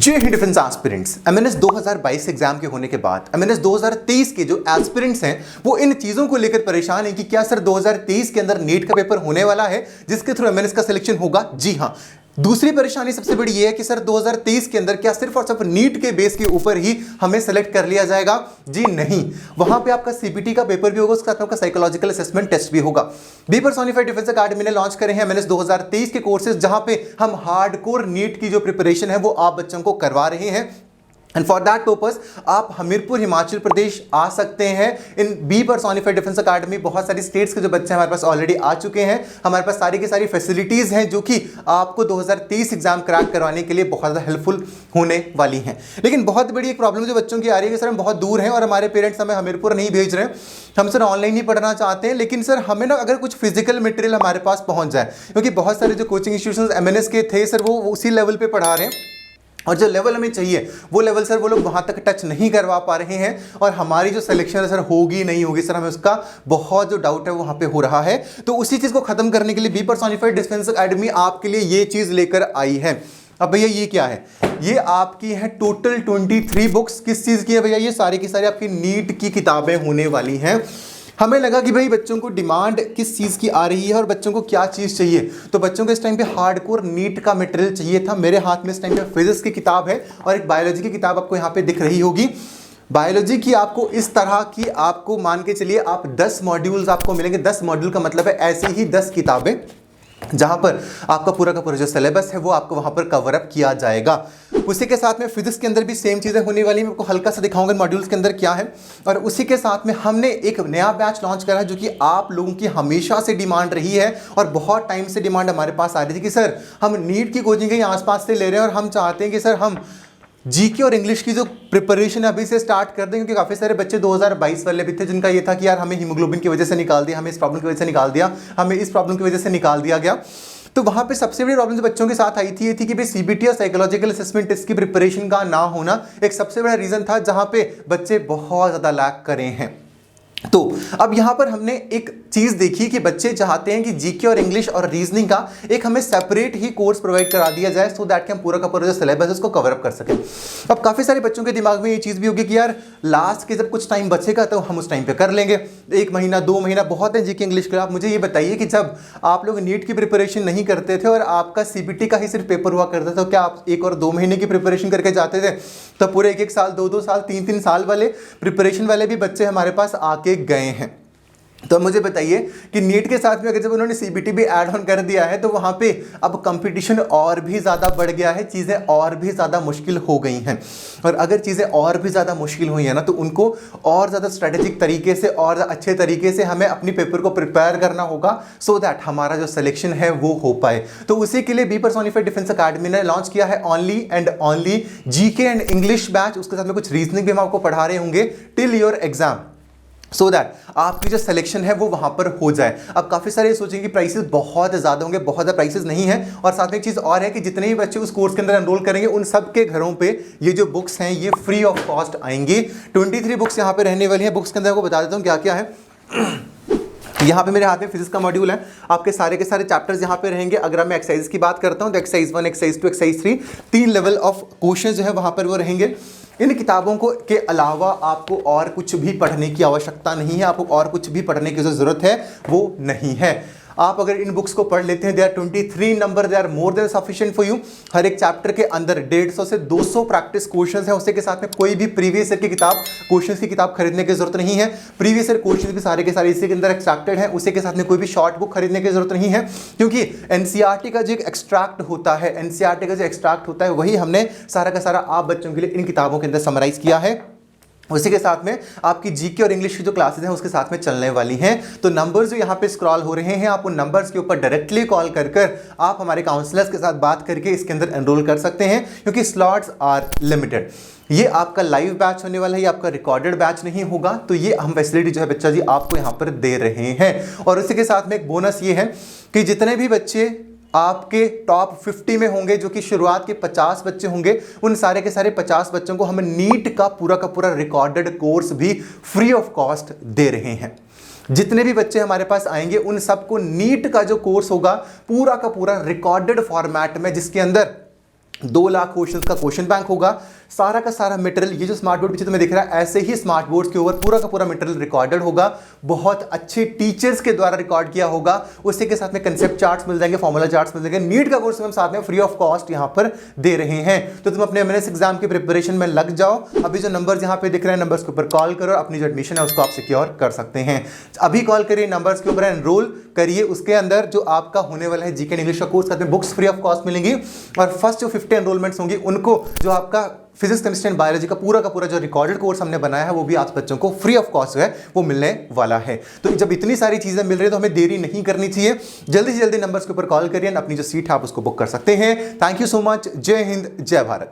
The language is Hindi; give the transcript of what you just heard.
जय Hind defence aspirants. MNS 2022 exam के होने के बाद एमएनएस 2023 के जो एस्पिरेंट्स हैं वो इन चीजों को लेकर परेशान हैं कि क्या सर 2023 के अंदर नीट का पेपर होने वाला है जिसके थ्रू एमएनएस का सिलेक्शन होगा। जी हाँ, दूसरी परेशानी सबसे बड़ी ये है कि सर 2023 के अंदर क्या सिर्फ और सिर्फ नीट के बेस के ऊपर ही हमें सेलेक्ट कर लिया जाएगा। जी नहीं, वहां पे आपका सीपीटी का पेपर भी होगा, उसके साथ आपका साइकोलॉजिकल असेसमेंट टेस्ट भी होगा। बी पर्सोनिफाइड डिफेंस अकेडमी ने लॉन्च करे हैं एमएनएस 2023 के कोर्सेज, जहां पे हम हार्डकोर नीट की जो प्रिपरेशन है वो आप बच्चों को करवा रहे हैं। एंड फॉर दैट पर्पस आप हमीरपुर हिमाचल प्रदेश आ सकते हैं। In B personified defence academy बहुत सारी स्टेट्स के जो बच्चे हमारे पास ऑलरेडी आ चुके हैं। हमारे पास सारी की सारी फैसिलिटीज हैं जो कि आपको 2023 एग्जाम क्रैक करवाने के लिए बहुत ज़्यादा हेल्पफुल होने वाली हैं। लेकिन बहुत बड़ी एक प्रॉब्लम जो बच्चों की आ रही है कि सर हम बहुत दूर हैं और हमारे पेरेंट्स हमें हमीरपुर नहीं भेज रहे हैं, हम सर ऑनलाइन ही पढ़ना चाहते हैं, लेकिन सर हमें ना अगर कुछ फिजिकल मटेरियल हमारे पास पहुंच जाए, क्योंकि बहुत सारे जो कोचिंग इंस्टीट्यूशंस एमएनएस के थे सर वो उसी लेवल पे पढ़ा रहे हैं और जो लेवल हमें चाहिए वो लेवल सर वो लोग वहाँ तक टच नहीं करवा पा रहे हैं और हमारी जो सिलेक्शन है सर होगी नहीं होगी सर, हमें उसका बहुत जो डाउट है वो वहाँ पे हो रहा है। तो उसी चीज़ को खत्म करने के लिए बी पर्सोनिफाइड डिफेंस अकेडमी आपके लिए ये चीज़ लेकर आई है। अब भैया ये क्या है? ये आपकी है टोटल 23 बुक्स। किस चीज़ की है भैया? ये सारी की सारी आपकी नीट की किताबें होने वाली हैं। हमें लगा कि भाई बच्चों को डिमांड किस चीज़ की आ रही है और बच्चों को क्या चीज़ चाहिए, तो बच्चों को इस टाइम पे हार्डकोर नीट का मटेरियल चाहिए था। मेरे हाथ में इस टाइम पे फिजिक्स की किताब है और एक बायोलॉजी की किताब आपको यहाँ पे दिख रही होगी। बायोलॉजी की आपको इस तरह की आपको मान के चलिए आप 10 मॉड्यूल्स आपको मिलेंगे। 10 मॉड्यूल का मतलब है ऐसे ही 10 किताबें जहां पर आपका पूरा का पूरा जो सिलेबस है वो आपको वहां पर कवर अप किया जाएगा। उसी के साथ में फिजिक्स के अंदर भी सेम चीज़ें होने वाली हैं। मैं आपको हल्का सा दिखाऊंगा मॉड्यूल्स के अंदर क्या है। और उसी के साथ में हमने एक नया बैच लॉन्च करा है जो कि आप लोगों की हमेशा से डिमांड रही है और बहुत टाइम से डिमांड हमारे पास आ रही थी कि सर हम नीट की कोचिंग कहीं आसपास से ले रहे हैं और हम चाहते हैं कि सर हम जीके और इंग्लिश की जो प्रिपरेशन अभी से स्टार्ट कर दें, क्योंकि काफ़ी सारे बच्चे 2022 वाले भी थे जिनका ये था कि यार हमें हीमोग्लोबिन की वजह से निकाल दिया, हमें इस प्रॉब्लम की वजह से निकाल दिया, हमें इस प्रॉब्लम की वजह से निकाल दिया गया। तो वहाँ पे सबसे बड़ी प्रॉब्लम जो बच्चों के साथ आई थी ये थी कि भाई सीबीटी और साइकोलॉजिकल असेसमेंट टेस्ट की प्रिपरेशन का ना होना एक सबसे बड़ा रीज़न था जहाँ पे बच्चे बहुत ज़्यादा लैक करे हैं। तो अब यहाँ पर हमने एक चीज़ देखी कि बच्चे चाहते हैं कि जीके और इंग्लिश और रीजनिंग का एक हमें सेपरेट ही कोर्स प्रोवाइड करा दिया जाए सो दैट कि हम पूरा का पूरा जो सिलेबस है उसको कवर अप कर सकें। अब काफ़ी सारे बच्चों के दिमाग में ये चीज़ भी होगी कि यार लास्ट के जब कुछ टाइम बचेगा तो हम उस टाइम पे कर लेंगे, 1 महीना 2 महीना बहुत है जीके इंग्लिश के। आप मुझे ये बताइए कि जब आप लोग नीट की प्रिपरेशन नहीं करते थे और आपका सीबीटी का ही सिर्फ पेपर हुआ करता था, तो क्या आप 1 और 2 महीने की प्रिपरेशन करके जाते थे? तो पूरे 1-1 साल 2-2 साल 3-3 साल वाले प्रिपरेशन वाले भी बच्चे हमारे पास आके गए हैं। तो मुझे बताइए कि नीट के साथ में अगर जब उन्होंने सीबीटी भी ऐड ऑन कर दिया है तो वहाँ पे अब कंपटीशन और भी ज़्यादा बढ़ गया है, चीज़ें और भी ज़्यादा मुश्किल हो गई हैं। और अगर चीज़ें और भी ज़्यादा मुश्किल हुई हैं ना तो उनको और ज़्यादा स्ट्रेटेजिक तरीके से और अच्छे तरीके से हमें अपनी पेपर को प्रिपेयर करना होगा सो दैट हमारा जो सिलेक्शन है वो हो पाए। तो उसी के लिए बी पर्सोनिफाइड डिफेंस अकेडमी ने लॉन्च किया है only and only GK and English batch. उसके साथ में कुछ रीजनिंग भी हम आपको पढ़ा रहे होंगे till your exam, so that आपकी जो सिलेक्शन है वो वहाँ पर हो जाए। अब काफ़ी सारे सोचेंगे कि प्राइसेस बहुत ज़्यादा होंगे, बहुत ज़्यादा प्राइसेस नहीं है। और साथ में एक चीज़ और है कि जितने भी बच्चे उस कोर्स के अंदर एनरोल करेंगे उन सब के घरों पे ये जो बुक्स हैं ये फ्री ऑफ कॉस्ट आएंगी। 23 बुक्स यहाँ पे रहने वाली हैं। बुक्स के अंदर आपको बता देता हूँ क्या क्या है। यहाँ पे मेरे हाथ में फिजिक्स का मॉड्यूल है, आपके सारे के सारे चैप्टर्स यहाँ पे रहेंगे। अगर मैं एक्सरसाइज की बात करता हूँ तो exercise 1, exercise 2, exercise 3, 3 level of question जो है वहाँ पर वो रहेंगे। इन किताबों को के अलावा आपको और कुछ भी पढ़ने की आवश्यकता नहीं है, आपको और कुछ भी पढ़ने की जो ज़रूरत है वो नहीं है। आप अगर इन बुक्स को पढ़ लेते हैं they are 23 number, they are more than sufficient for you. हर एक चैप्टर के अंदर 150 से 200 प्रैक्टिस क्वेश्चंस हैं। उसके साथ में कोई भी प्रीवियस ईयर की किताब क्वेश्चंस की किताब खरीदने की जरूरत नहीं है। प्रीवियस ईयर क्वेश्चंस भी सारे के सारे इसी के अंदर एक्सट्रैक्टेड हैं। उसी के साथ में कोई भी शॉर्ट बुक खरीदने की जरूरत नहीं है, क्योंकि एनसीईआरटी का जो एक एक्सट्रैक्ट होता है, एनसीईआरटी का जो एक्सट्रैक्ट होता है वही हमने सारा का सारा आप बच्चों के लिए इन किताबों के अंदर समराइज किया है। उसी के साथ में आपकी जीके और इंग्लिश की जो क्लासेस हैं उसके साथ में चलने वाली हैं। तो नंबर्स जो यहाँ पे स्क्रॉल हो रहे हैं आप उन नंबर्स के ऊपर डायरेक्टली कॉल कर आप हमारे काउंसलर्स के साथ बात करके इसके अंदर एनरोल कर सकते हैं, क्योंकि स्लॉट्स आर लिमिटेड। ये आपका लाइव बैच होने वाला है, ये आपका रिकॉर्डेड बैच नहीं होगा। तो ये हम फैसिलिटी जो है बच्चा जी आपको यहाँ पर दे रहे हैं। और उसी के साथ में एक बोनस ये है कि जितने भी बच्चे आपके टॉप 50 में होंगे, जो कि शुरुआत के 50 बच्चे होंगे, उन सारे के सारे 50 बच्चों को हम नीट का पूरा रिकॉर्डेड कोर्स भी फ्री ऑफ कॉस्ट दे रहे हैं। जितने भी बच्चे हमारे पास आएंगे उन सबको नीट का जो कोर्स होगा पूरा का पूरा रिकॉर्डेड फॉर्मेट में, जिसके अंदर 2 लाख क्वेश्चंस का क्वेश्चन बैंक होगा। सारा का सारा मटेरियल, ये जो स्मार्ट बोर्ड पीछे तुम्हें दिख रहा है, ऐसे ही स्मार्ट बोर्ड के ऊपर पूरा का पूरा मटेरियल रिकॉर्डेड होगा, बहुत अच्छे टीचर्स के द्वारा रिकॉर्ड किया होगा। उसी के साथ में कंसेप्ट चार्ट्स मिल जाएंगे, फॉर्मूला चार्ट्स मिल जाएंगे। नीट का कोर्स हम साथ में फ्री ऑफ कॉस्ट यहां पर दे रहे हैं। तो तुम अपने एमएनएस एग्जाम की प्रिपरेशन में लग जाओ। अभी जो नंबर्स यहां पे दिख रहे हैं, नंबर्स के ऊपर कॉल करो, अपनी जो एडमिशन है उसको आप सिक्योर कर सकते हैं। अभी कॉल करिए, नंबर्स के ऊपर एनरोल करिए। उसके अंदर जो आपका होने वाला है जीके इंग्लिश का कोर्स, साथ में बुक्स फ्री ऑफ कॉस्ट मिलेंगी। और फर्स्ट जो 50 एनरोलमेंट्स होंगी उनको जो आपका फिजिक्स केमिस्ट्री एंड बायोलॉजी का पूरा जो रिकॉर्डेड कोर्स हमने बनाया है वो भी आप बच्चों को फ्री ऑफ कॉस्ट है वो मिलने वाला है। तो जब इतनी सारी चीजें मिल रही है तो हमें देरी नहीं करनी चाहिए, जल्दी से जल्दी नंबर्स के ऊपर कॉल करिए, अपनी जो सीट है आप उसको बुक कर सकते हैं। Thank you so much. जय हिंद, जय भारत।